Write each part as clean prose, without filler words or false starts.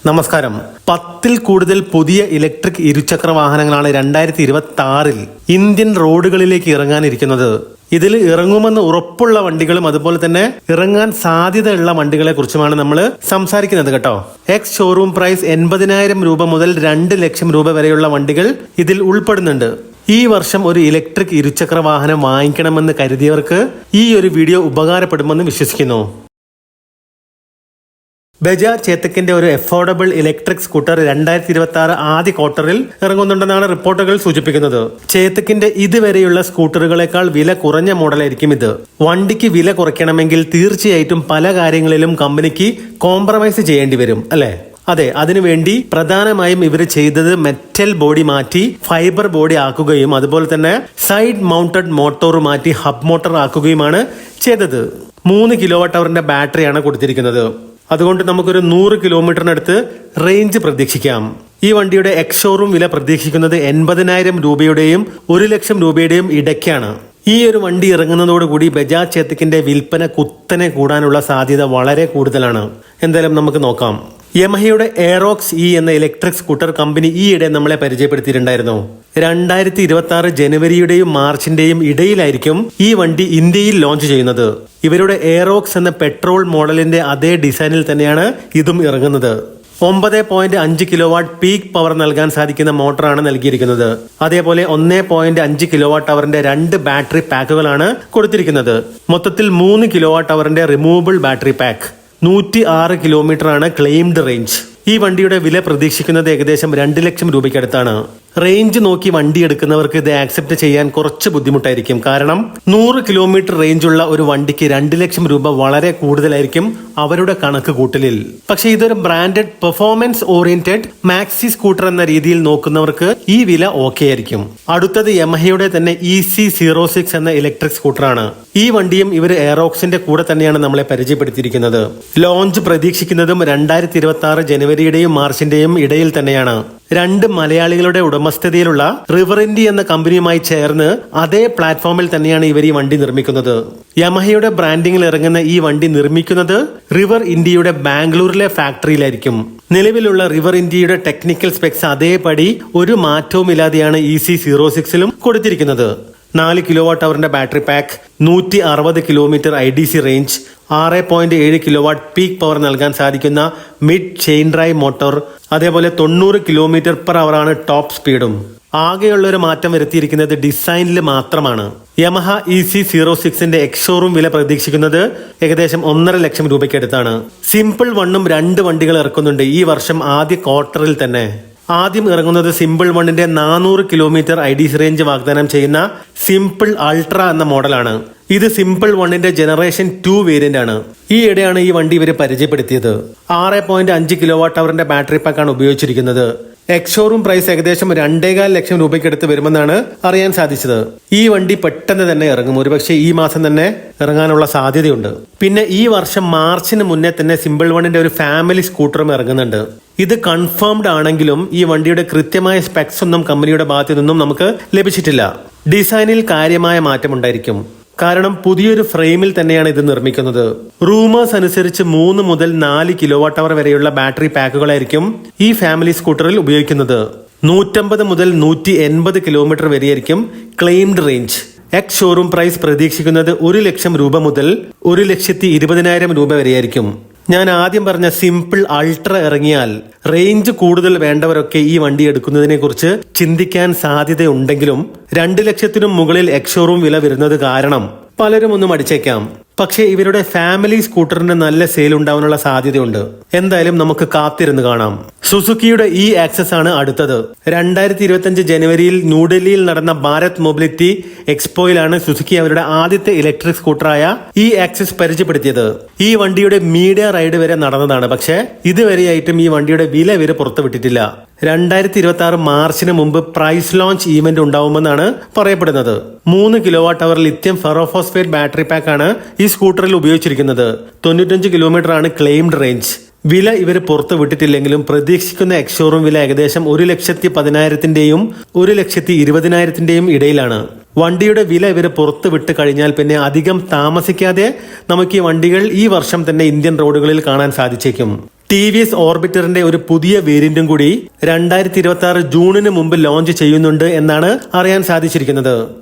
നമസ്കാരം. 10-ൽ കൂടുതൽ പുതിയ ഇലക്ട്രിക് ഇരുചക്ര വാഹനങ്ങളാണ് 2026-ൽ ഇന്ത്യൻ റോഡുകളിലേക്ക് ഇറങ്ങാനിരിക്കുന്നത്. ഇതിൽ ഇറങ്ങുമെന്ന് ഉറപ്പുള്ള വണ്ടികളും അതുപോലെ തന്നെ ഇറങ്ങാൻ സാധ്യതയുള്ള വണ്ടികളെ കുറിച്ചുമാണ് നമ്മൾ സംസാരിക്കുന്നത് കേട്ടോ. എക്സ് ഷോറൂം പ്രൈസ് 80,000 രൂപ മുതൽ 2 ലക്ഷം രൂപ വരെയുള്ള വണ്ടികൾ ഇതിൽ ഉൾപ്പെടുന്നുണ്ട്. ഈ വർഷം ഒരു ഇലക്ട്രിക് ഇരുചക്ര വാഹനം വാങ്ങിക്കണമെന്ന് കരുതിയവർക്ക് ഈ ഒരു വീഡിയോ ഉപകാരപ്പെടുമെന്ന് വിശ്വസിക്കുന്നു. ബജാജ് ചേതക്കിന്റെ ഒരു അഫോർഡബിൾ ഇലക്ട്രിക് സ്കൂട്ടർ 2026 ആദ്യ ക്വാർട്ടറിൽ ഇറങ്ങുന്നുണ്ടെന്നാണ് റിപ്പോർട്ടുകൾ സൂചിപ്പിക്കുന്നത്. ചേതക്കിന്റെ ഇതുവരെയുള്ള സ്കൂട്ടറുകളെക്കാൾ വില കുറഞ്ഞ മോഡലായിരിക്കും ഇത്. വണ്ടിക്ക് വില കുറയ്ക്കണമെങ്കിൽ തീർച്ചയായിട്ടും പല കാര്യങ്ങളിലും കമ്പനിക്ക് കോംപ്രമൈസ് ചെയ്യേണ്ടി വരും, അല്ലെ? അതെ, അതിനുവേണ്ടി പ്രധാനമായും ഇവർ ചെയ്തത് മെറ്റൽ ബോഡി മാറ്റി ഫൈബർ ബോഡി ആക്കുകയും അതുപോലെ തന്നെ സൈഡ് മൗണ്ടഡ് മോട്ടോർ മാറ്റി ഹബ് മോട്ടോർ ആക്കുകയുമാണ് ചെയ്തത്. 3 kWh ബാറ്ററിയാണ് കൊടുത്തിരിക്കുന്നത്. അതുകൊണ്ട് നമുക്കൊരു 100 കിലോമീറ്ററിനടുത്ത് റേഞ്ച് പ്രതീക്ഷിക്കാം. ഈ വണ്ടിയുടെ എക്സ് ഷോറൂം വില പ്രതീക്ഷിക്കുന്നത് 80,000 രൂപയുടെയും 1 ലക്ഷം രൂപയുടെയും ഇടയ്ക്കാണ്. ഈ ഒരു വണ്ടി ഇറങ്ങുന്നതോടുകൂടി ബജാജ് ചേതക്കിന്റെ വിൽപ്പന കുത്തനെ കൂടാനുള്ള സാധ്യത വളരെ കൂടുതലാണ്. എന്തായാലും നമുക്ക് നോക്കാം. യമഹയുടെ എയറോക്സ് എന്ന ഇലക്ട്രിക് സ്കൂട്ടർ കമ്പനി ഈയിടെ നമ്മളെ പരിചയപ്പെടുത്തിയിട്ടുണ്ടായിരുന്നു. 2026 ജനുവരിയുടെയും മാർച്ചിന്റെയും ഇടയിലായിരിക്കും ഈ വണ്ടി ഇന്ത്യയിൽ ലോഞ്ച് ചെയ്യുന്നത്. ഇവരുടെ എയറോക്സ് എന്ന പെട്രോൾ മോഡലിന്റെ അതേ ഡിസൈനിൽ തന്നെയാണ് ഇതും ഇറങ്ങുന്നത്. 9.5 കിലോവാട്ട് പീക്ക് പവർ നൽകാൻ സാധിക്കുന്ന മോട്ടറാണ് നൽകിയിരിക്കുന്നത്. അതേപോലെ 1.5 കിലോവാട്ട് അവറിന്റെ 2 ബാറ്ററി പാക്കുകളാണ് കൊടുത്തിരിക്കുന്നത്. മൊത്തത്തിൽ 3 കിലോവാട്ട് അവറിന്റെ റിമൂവബിൾ ബാറ്ററി പാക്ക്. 106 കിലോമീറ്റർ ആണ് ക്ലെയിംഡ് റേഞ്ച്. ഈ വണ്ടിയുടെ വില പ്രതീക്ഷിക്കുന്നത് ഏകദേശം 2 ലക്ഷം രൂപയ്ക്കടുത്താണ്. റേഞ്ച് നോക്കി വണ്ടി എടുക്കുന്നവർക്ക് ഇത് ആക്സെപ്റ്റ് ചെയ്യാൻ കുറച്ച് ബുദ്ധിമുട്ടായിരിക്കും. കാരണം 100 കിലോമീറ്റർ റേഞ്ചുള്ള ഒരു വണ്ടിക്ക് 2 ലക്ഷം രൂപ വളരെ കൂടുതലായിരിക്കും അവരുടെ കണക്ക് കൂട്ടലിൽ. പക്ഷെ ഇതൊരു branded performance oriented maxi scooter എന്ന രീതിയിൽ നോക്കുന്നവർക്ക് ഈ വില ഓക്കെ ആയിരിക്കും. അടുത്തത് യമഹയുടെ തന്നെ EC06 എന്ന ഇലക്ട്രിക് സ്കൂട്ടറാണ്. ഈ വണ്ടിയും ഇവർ എയറോക്സിന്റെ കൂടെ തന്നെയാണ് നമ്മളെ പരിചയപ്പെടുത്തിയിരിക്കുന്നത്. ലോഞ്ച് പ്രതീക്ഷിക്കുന്നതും 2026 ജനുവരിയുടെയും മാർച്ചിന്റെയും ഇടയിൽ തന്നെയാണ്. 2 മലയാളികളുടെ ഉടമസ്ഥതയിലുള്ള റിവർ ഇന്ത്യ എന്ന കമ്പനിയുമായി ചേർന്ന് അതേ പ്ലാറ്റ്ഫോമിൽ തന്നെയാണ് ഇവർ ഈ വണ്ടി നിർമ്മിക്കുന്നത്. യമഹയുടെ ബ്രാൻഡിങ്ങിൽ ഇറങ്ങുന്ന ഈ വണ്ടി നിർമ്മിക്കുന്നത് റിവർ ഇന്ത്യയുടെ ബാംഗ്ലൂരിലെ ഫാക്ടറിയിലായിരിക്കും. നിലവിലുള്ള റിവർ ഇന്ത്യയുടെ ടെക്നിക്കൽ സ്പെക്സ് അതേപടി ഒരു മാറ്റവുമില്ലാതെയാണ് EC06ലും കൊടുത്തിരിക്കുന്നത്. 4 കിലോവാട്ട് അവറിന്റെ battery pack, 160 kilometre IDC range, 6.7 kilowatt peak power നൽകാൻ സാധിക്കുന്ന മിഡ് ചെയിൻ ഡ്രൈവ് മോട്ടോർ, അതേപോലെ 90 കിലോമീറ്റർ പെർ അവറാണ് ടോപ്പ് സ്പീഡും. ആകെയുള്ള ഒരു മാറ്റം വരുത്തിയിരിക്കുന്നത് ഡിസൈനിൽ മാത്രമാണ്. യമഹ EC06ന്റെ എക്സ് ഷോറൂം വില പ്രതീക്ഷിക്കുന്നത് ഏകദേശം 1.5 ലക്ഷം രൂപയ്ക്കടുത്താണ്. സിമ്പിൾ 1ഉം 2 വണ്ടികൾ ഇറക്കുന്നുണ്ട് ഈ വർഷം ആദ്യ ക്വാർട്ടറിൽ തന്നെ. ആദ്യം ഇറങ്ങുന്നത് സിമ്പിൾ 1ന്റെ 400 കിലോമീറ്റർ IDC റേഞ്ച് വാഗ്ദാനം ചെയ്യുന്ന സിമ്പിൾ അൾട്ര എന്ന മോഡലാണ്. ഇത് സിമ്പിൾ 1ന്റെ ജനറേഷൻ 2 വേരിയന്റ് ആണ്. ഈയിടെയാണ് ഈ വണ്ടി ഇവര് പരിചയപ്പെടുത്തിയത്. 6.5 കിലോവാട്ട് അവറിന്റെ ബാറ്ററി പാക്കാണ് ഉപയോഗിച്ചിരിക്കുന്നത്. എക്സ് ഷോറൂം പ്രൈസ് ഏകദേശം 2.25 ലക്ഷം രൂപയ്ക്കടുത്ത് വരുമെന്നാണ് അറിയാൻ സാധിച്ചത്. ഈ വണ്ടി പെട്ടെന്ന് തന്നെ ഇറങ്ങും. ഒരുപക്ഷെ ഈ മാസം തന്നെ ഇറങ്ങാനുള്ള സാധ്യതയുണ്ട്. പിന്നെ ഈ വർഷം മാർച്ചിന് മുന്നേ തന്നെ സിമ്പിൾ 1ന്റെ ഒരു ഫാമിലി സ്കൂട്ടറും ഇറങ്ങുന്നുണ്ട്. ഇത് കൺഫേംഡ് ആണെങ്കിലും ഈ വണ്ടിയുടെ കൃത്യമായ സ്പെക്സ് ഒന്നും കമ്പനിയുടെ ഭാഗത്തു നിന്നും നമുക്ക് ലഭിച്ചിട്ടില്ല. ഡിസൈനിൽ കാര്യമായ മാറ്റമുണ്ടായിരിക്കും. കാരണം പുതിയൊരു ഫ്രെയിമിൽ തന്നെയാണ് ഇത് നിർമ്മിക്കുന്നത്. റൂമേഴ്സ് അനുസരിച്ച് 3 മുതൽ 4 കിലോവാട്ട് അവർ വരെയുള്ള ബാറ്ററി പാക്കുകളായിരിക്കും ഈ ഫാമിലി സ്കൂട്ടറിൽ ഉപയോഗിക്കുന്നത്. 150 മുതൽ 180 കിലോമീറ്റർ വരെയായിരിക്കും claimed range. Ex showroom price പ്രതീക്ഷിക്കുന്നത് 1 ലക്ഷം രൂപ മുതൽ 1,20,000 രൂപ വരെയായിരിക്കും. ഞാൻ ആദ്യം പറഞ്ഞ സിമ്പിൾ അൾട്ര ഇറങ്ങിയാൽ റേഞ്ച് കൂടുതൽ വേണ്ടവരൊക്കെ ഈ വണ്ടി എടുക്കുന്നതിനെ കുറിച്ച് ചിന്തിക്കാൻ സാധ്യതയുണ്ടെങ്കിലും 2 ലക്ഷത്തിനും മുകളിൽ എക്സ് ഷോറൂം വില വരുന്നത് കാരണം പലരും ഒന്നും അടിച്ചേക്കാം. പക്ഷേ ഇവരുടെ ഫാമിലി സ്കൂട്ടറിന് നല്ല സെയിൽ ഉണ്ടാവാനുള്ള സാധ്യതയുണ്ട്. എന്തായാലും നമുക്ക് കാത്തിരുന്ന് കാണാം. സുസുക്കിയുടെ ആക്സസ് ആണ് അടുത്തത്. 2025 ജനുവരിയിൽ ന്യൂഡൽഹിയിൽ നടന്ന ഭാരത് മൊബിലിറ്റി എക്സ്പോയിലാണ് സുസുക്കി അവരുടെ ആദ്യത്തെ ഇലക്ട്രിക് സ്കൂട്ടറായ ആക്സസ് പരിചയപ്പെടുത്തിയത്. ഈ വണ്ടിയുടെ മീഡിയ റൈഡ് വരെ നടന്നതാണ്. പക്ഷേ ഇതുവരെയായിട്ടും ഈ വണ്ടിയുടെ വില ഇവര് പുറത്തുവിട്ടിട്ടില്ല. 2026 മാർച്ചിന് മുമ്പ് പ്രൈസ് ലോഞ്ച് ഈവന്റ് ഉണ്ടാവുമെന്നാണ് പറയപ്പെടുന്നത്. 3 കിലോവാട്ട് അവർ ലിത്യം ഫെറോഫോസ്ഫേറ്റ് ബാറ്ററി പാക്കാണ് ഈ സ്കൂട്ടറിൽ ഉപയോഗിച്ചിരിക്കുന്നത്. 95 കിലോമീറ്റർ ആണ് ക്ലെയിംഡ് റേഞ്ച്. വില ഇവർ പുറത്തു വിട്ടിട്ടില്ലെങ്കിലും പ്രതീക്ഷിക്കുന്ന എക്സ് ഷോറൂം വില ഏകദേശം 1,10,000-ന്റെയും 1,20,000-ന്റെയും ഇടയിലാണ്. വണ്ടിയുടെ വില ഇവർ പുറത്തു വിട്ട് കഴിഞ്ഞാൽ പിന്നെ അധികം താമസിക്കാതെ നമുക്ക് ഈ വണ്ടികൾ ഈ വർഷം തന്നെ ഇന്ത്യൻ റോഡുകളിൽ കാണാൻ സാധിച്ചേക്കും. TVS ഓർബിറ്ററിന്റെ ഒരു പുതിയ വേരിയന്റും കൂടി 2026 ജൂണിന് മുമ്പ് ലോഞ്ച് ചെയ്യുന്നുണ്ട് എന്നാണ് അറിയാൻ സാധിച്ചിരിക്കുന്നത്.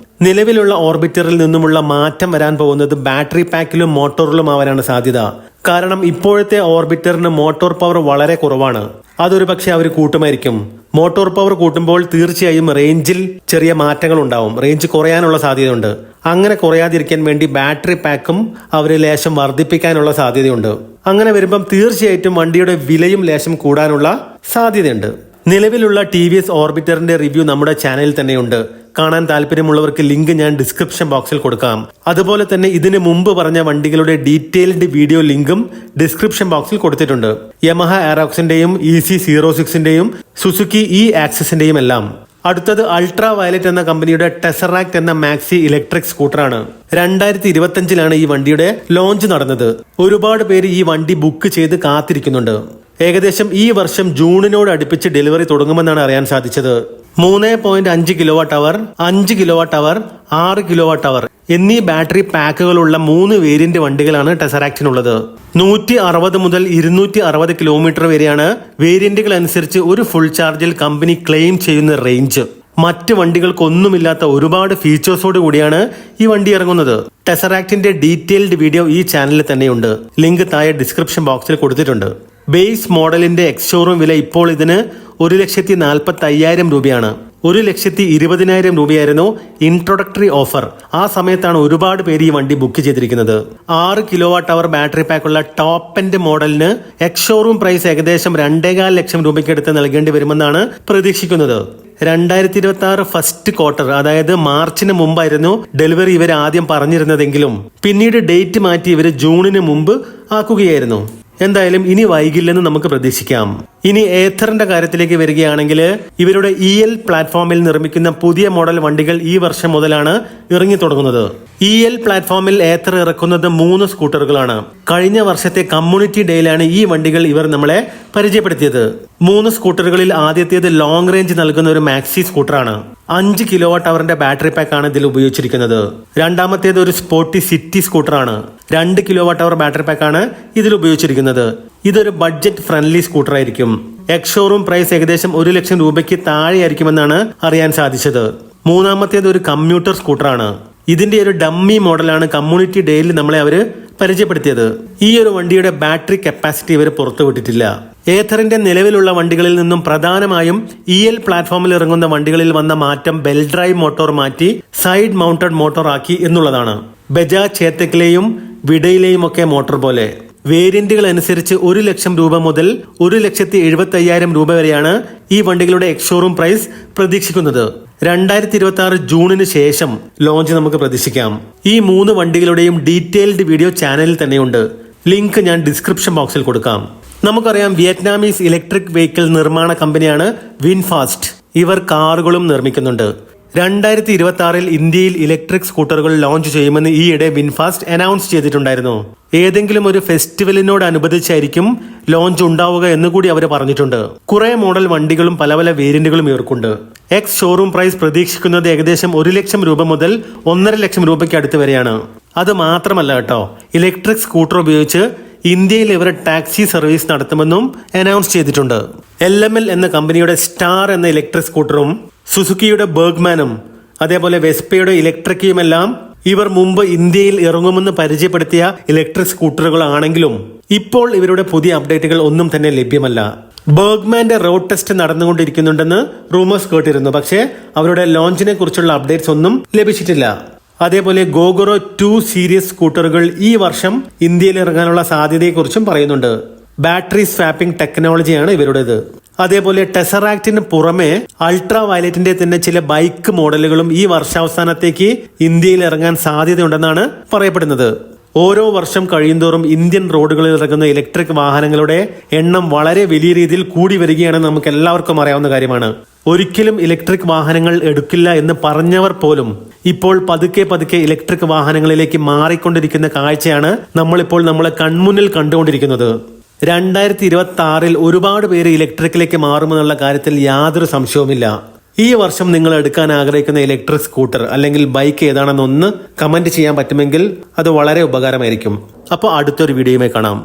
നിലവിലുള്ള ഓർബിറ്ററിൽ നിന്നുമുള്ള മാറ്റം വരാൻ പോകുന്നത് ബാറ്ററി പാക്കിലും മോട്ടോറിലും ആവാനാണ് സാധ്യത. കാരണം ഇപ്പോഴത്തെ ഓർബിറ്ററിന് മോട്ടോർ പവർ വളരെ കുറവാണ്. അതൊരു പക്ഷെ അവർ കൂട്ടുമായിരിക്കും. മോട്ടോർ പവർ കൂട്ടുമ്പോൾ തീർച്ചയായും റേഞ്ചിൽ ചെറിയ മാറ്റങ്ങൾ ഉണ്ടാവും. റേഞ്ച് കുറയാനുള്ള സാധ്യതയുണ്ട്. അങ്ങനെ കുറയാതിരിക്കാൻ വേണ്ടി ബാറ്ററി പാക്കും അവർ ലേശം വർദ്ധിപ്പിക്കാനുള്ള സാധ്യതയുണ്ട്. അങ്ങനെ വരുമ്പം തീർച്ചയായിട്ടും വണ്ടിയുടെ വിലയും ലേശം കൂടാനുള്ള സാധ്യതയുണ്ട്. നിലവിലുള്ള TVS ഓർബിറ്ററിന്റെ റിവ്യൂ നമ്മുടെ ചാനലിൽ തന്നെയുണ്ട്. കാണാൻ താല്പര്യമുള്ളവർക്ക് ലിങ്ക് ഞാൻ ഡിസ്ക്രിപ്ഷൻ ബോക്സിൽ കൊടുക്കാം. അതുപോലെ തന്നെ ഇതിനു മുമ്പ് പറഞ്ഞ വണ്ടികളുടെ ഡീറ്റെയിൽഡ് വീഡിയോ ലിങ്കും ഡിസ്ക്രിപ്ഷൻ ബോക്സിൽ കൊടുത്തിട്ടുണ്ട്. യമഹ ആരോക്സിന്റെയും EC06ന്റെയും സുസുക്കി ആക്സിസിന്റെയും എല്ലാം. അടുത്തത് അൾട്രാ വയലറ്റ് എന്ന കമ്പനിയുടെ ടെസറാക്ട് എന്ന മാക്സി ഇലക്ട്രിക് സ്കൂട്ടറാണ്. 2025 ഈ വണ്ടിയുടെ ലോഞ്ച് നടന്നത്. ഒരുപാട് പേര് ഈ വണ്ടി ബുക്ക് ചെയ്ത് കാത്തിരിക്കുന്നുണ്ട്. ഏകദേശം ഈ വർഷം ജൂണിനോട് അടുപ്പിച്ച് ഡെലിവറി തുടങ്ങുമെന്നാണ് അറിയാൻ സാധിച്ചത്. 3.5 കിലോവാട്ട് അവർ, 5 കിലോവാട്ട് അവർ, 6 കിലോവാട്ട് അവർ എന്നീ ബാറ്ററി പാക്കുകളുള്ള 3 വേരിയന്റ് വണ്ടികളാണ് ടെസറാക്റ്റിനുള്ളത്. 160 മുതൽ 260 കിലോമീറ്റർ വരെയാണ് വേരിയന്റുകൾ അനുസരിച്ച് ഒരു ഫുൾ ചാർജിൽ കമ്പനി ക്ലെയിം ചെയ്യുന്ന റേഞ്ച്. മറ്റ് വണ്ടികൾക്കൊന്നുമില്ലാത്ത ഒരുപാട് ഫീച്ചേഴ്സോട് കൂടിയാണ് ഈ വണ്ടി ഇറങ്ങുന്നത്. ടെസറാക്റ്റിന്റെ ഡീറ്റെയിൽഡ് വീഡിയോ ഈ ചാനലിൽ തന്നെയുണ്ട്. ലിങ്ക് താഴെ ഡിസ്ക്രിപ്ഷൻ ബോക്സിൽ കൊടുത്തിട്ടുണ്ട്. ബേസ് മോഡലിന്റെ എക്സ്-ഷോറൂം വില ഇപ്പോൾ ഇതിന് 1,45,000 രൂപയാണ്. 1,20,000 രൂപയായിരുന്നു ഇൻട്രൊഡക്ടറി ഓഫർ. ആ സമയത്താണ് ഒരുപാട് പേര് ഈ വണ്ടി ബുക്ക് ചെയ്തിരിക്കുന്നത്. 6 കിലോവാട്ട് അവർ ബാറ്ററി പാക്കുള്ള ടോപ്പ് എൻഡ് മോഡലിന് എക്സ്-ഷോറൂം പ്രൈസ് ഏകദേശം 2.25 ലക്ഷം രൂപയ്ക്ക് അടുത്ത് നൽകേണ്ടി വരുമെന്നാണ് പ്രതീക്ഷിക്കുന്നത്. 2026 ഫസ്റ്റ് ക്വാർട്ടർ, അതായത് മാർച്ചിന് മുമ്പായിരുന്നു ഡെലിവറി ഇവർ ആദ്യം പറഞ്ഞിരുന്നതെങ്കിലും പിന്നീട് ഡേറ്റ് മാറ്റി ഇവർ ജൂണിന് മുമ്പ് ആക്കുകയായിരുന്നു. എന്തായാലും ഇനി വൈകില്ലെന്ന് നമുക്ക് പ്രതീക്ഷിക്കാം. ഇനി ഏത്തറിന്റെ കാര്യത്തിലേക്ക് വരികയാണെങ്കിൽ ഇവരുടെ EL പ്ലാറ്റ്ഫോമിൽ നിർമ്മിക്കുന്ന പുതിയ മോഡൽ വണ്ടികൾ ഈ വർഷം മുതലാണ് ഇറങ്ങി തുടങ്ങുന്നത്. EL പ്ലാറ്റ്ഫോമിൽ ഏത്തർ ഇറക്കുന്നത് 3 സ്കൂട്ടറുകളാണ്. കഴിഞ്ഞ വർഷത്തെ കമ്മ്യൂണിറ്റി ഡേയിലാണ് ഈ വണ്ടികൾ ഇവർ നമ്മളെ പരിചയപ്പെടുത്തിയത്. 3 സ്കൂട്ടറുകളിൽ ആദ്യത്തേത് ലോങ് റേഞ്ച് നൽകുന്ന ഒരു മാക്സി സ്കൂട്ടറാണ്. 5 കിലോവാട്ട് അവറിന്റെ ബാറ്ററി പാക്കാണ് ഇതിൽ ഉപയോഗിച്ചിരിക്കുന്നത്. രണ്ടാമത്തേത് ഒരു സ്പോർട്ടി സിറ്റി സ്കൂട്ടറാണ്. 2 കിലോവാട്ട് അവർ ബാറ്ററി പാക്കാണ് ഇതിൽ ഉപയോഗിച്ചിരിക്കുന്നത്. ഇതൊരു ബഡ്ജറ്റ് ഫ്രണ്ട്ലി സ്കൂട്ടർ ആയിരിക്കും. എക്സ്-ഷോറൂം പ്രൈസ് ഏകദേശം 1 ലക്ഷം രൂപയ്ക്ക് താഴെയായിരിക്കുമെന്നാണ് അറിയാൻ സാധിച്ചത്. മൂന്നാമത്തേത് ഒരു കമ്മ്യൂട്ടർ സ്കൂട്ടറാണ്. ഇതിന്റെ ഒരു ഡമ്മി മോഡലാണ് കമ്മ്യൂണിറ്റി ഡേയിൽ നമ്മളെ അവര് പരിചയപ്പെടുത്തിയത്. ഈ ഒരു വണ്ടിയുടെ ബാറ്ററി കപ്പാസിറ്റി ഇവർ പുറത്തുവിട്ടിട്ടില്ല. ഏത്തറിന്റെ നിലവിലുള്ള വണ്ടികളിൽ നിന്നും പ്രധാനമായും EL പ്ലാറ്റ്ഫോമിൽ ഇറങ്ങുന്ന വണ്ടികളിൽ വന്ന മാറ്റം ബെൽ ഡ്രൈവ് മോട്ടോർ മാറ്റി സൈഡ് മൗണ്ടഡ് മോട്ടോർ ആക്കി എന്നുള്ളതാണ്. ബജാജ് ചേതക്കിലെയും വിഡയിലെയും ഒക്കെ മോട്ടോർ പോലെ വേരിയന്റുകൾ അനുസരിച്ച് 1 ലക്ഷം രൂപ മുതൽ 1,75,000 രൂപ വരെയാണ് ഈ വണ്ടികളുടെ എക്സ്-ഷോറൂം പ്രൈസ് പ്രതീക്ഷിക്കുന്നത്. 2026 ജൂണിന് ശേഷം ലോഞ്ച് നമുക്ക് പ്രതീക്ഷിക്കാം. ഈ 3 വണ്ടികളുടെയും ഡീറ്റെയിൽഡ് വീഡിയോ ചാനലിൽ തന്നെയുണ്ട്. ലിങ്ക് ഞാൻ ഡിസ്ക്രിപ്ഷൻ ബോക്സിൽ കൊടുക്കാം. നമുക്കറിയാം, വിയറ്റ്നാമീസ് ഇലക്ട്രിക് വെഹിക്കിൾ നിർമ്മാണ കമ്പനിയാണ് വിൻഫാസ്റ്റ്. ഇവർ കാറുകളും നിർമ്മിക്കുന്നുണ്ട്. 2026 ഇന്ത്യയിൽ ഇലക്ട്രിക് സ്കൂട്ടറുകൾ ലോഞ്ച് ചെയ്യുമെന്ന് ഈയിടെ വിൻഫാസ്റ്റ് അനൗൺസ് ചെയ്തിട്ടുണ്ടായിരുന്നു. ഏതെങ്കിലും ഒരു ഫെസ്റ്റിവലിനോടനുബന്ധിച്ചായിരിക്കും ലോഞ്ച് ഉണ്ടാവുക എന്നുകൂടി അവർ പറഞ്ഞിട്ടുണ്ട്. കുറെ മോഡൽ വണ്ടികളും പല പല വേരിയന്റുകളും ഇവർക്കുണ്ട്. എക്സ് ഷോറൂം പ്രൈസ് പ്രതീക്ഷിക്കുന്നത് ഏകദേശം 1 ലക്ഷം രൂപ മുതൽ 1.5 ലക്ഷം രൂപയ്ക്ക് അടുത്ത് വരെയാണ്. അത് മാത്രമല്ല കേട്ടോ, ഇലക്ട്രിക് സ്കൂട്ടർ ഉപയോഗിച്ച് ഇന്ത്യയിൽ ഇവർ ടാക്സി സർവീസ് നടത്തുമെന്നും അനൗൺസ് ചെയ്തിട്ടുണ്ട്. LML എന്ന കമ്പനിയുടെ സ്റ്റാർ എന്ന ഇലക്ട്രിക് സ്കൂട്ടറും സുസുക്കിയുടെ ബർഗ്മാനും അതേപോലെ വെസ്പയുടെ ഇലക്ട്രിക്കുമെല്ലാം ഇവർ മുമ്പ് ഇന്ത്യയിൽ ഇറങ്ങുമെന്ന് പരിചയപ്പെടുത്തിയ ഇലക്ട്രിക് സ്കൂട്ടറുകളാണെങ്കിലും ഇപ്പോൾ ഇവരുടെ പുതിയ അപ്ഡേറ്റുകൾ ഒന്നും തന്നെ ലഭ്യമല്ല. ബർഗ്മാന്റെ റോഡ് ടെസ്റ്റ് നടന്നുകൊണ്ടിരിക്കുന്നുണ്ടെന്ന് റൂമേഴ്സ് കേട്ടിരുന്നു. പക്ഷേ അവരുടെ ലോഞ്ചിനെ കുറിച്ചുള്ള അപ്ഡേറ്റ്സ് ഒന്നും ലഭിച്ചിട്ടില്ല. അതേപോലെ ഗോഗോറോ 2 സീരീസ് സ്കൂട്ടറുകൾ ഈ വർഷം ഇന്ത്യയിൽ ഇറങ്ങാനുള്ള സാധ്യതയെക്കുറിച്ചും പറയുന്നുണ്ട്. ബാറ്ററി സ്വാപ്പിംഗ് ടെക്നോളജിയാണ് ഇവരുടേത്. അതേപോലെ ടെസറാക്റ്റിന് പുറമെ അൾട്രാ വയലറ്റിന്റെ തന്നെ ചില ബൈക്ക് മോഡലുകളും ഈ വർഷാവസാനത്തേക്ക് ഇന്ത്യയിൽ ഇറങ്ങാൻ സാധ്യതയുണ്ടെന്നാണ് പറയപ്പെടുന്നത്. ഓരോ വർഷം കഴിയുന്തോറും ഇന്ത്യൻ റോഡുകളിൽ ഇറങ്ങുന്ന ഇലക്ട്രിക് വാഹനങ്ങളുടെ എണ്ണം വളരെ വലിയ രീതിയിൽ കൂടി വരികയാണെന്ന് നമുക്ക് എല്ലാവർക്കും അറിയാവുന്ന കാര്യമാണ്. ഒരിക്കലും ഇലക്ട്രിക് വാഹനങ്ങൾ എടുക്കില്ല എന്ന് പറഞ്ഞവർ പോലും ഇപ്പോൾ പതുക്കെ പതുക്കെ ഇലക്ട്രിക് വാഹനങ്ങളിലേക്ക് മാറിക്കൊണ്ടിരിക്കുന്ന കാഴ്ചയാണ് നമ്മളിപ്പോൾ നമ്മളെ കൺമുന്നിൽ കണ്ടുകൊണ്ടിരിക്കുന്നത്. 2026 ഒരുപാട് പേര് ഇലക്ട്രിക്കിലേക്ക് മാറുമെന്നുള്ള കാര്യത്തിൽ യാതൊരു സംശയവുമില്ല. ഈ വർഷം നിങ്ങൾ എടുക്കാൻ ആഗ്രഹിക്കുന്ന ഇലക്ട്രിക് സ്കൂട്ടർ അല്ലെങ്കിൽ ബൈക്ക് ഏതാണെന്നൊന്ന് കമന്റ് ചെയ്യാൻ പറ്റുമെങ്കിൽ അത് വളരെ ഉപകാരമായിരിക്കും. അപ്പോൾ അടുത്തൊരു വീഡിയോയുമായി കാണാം.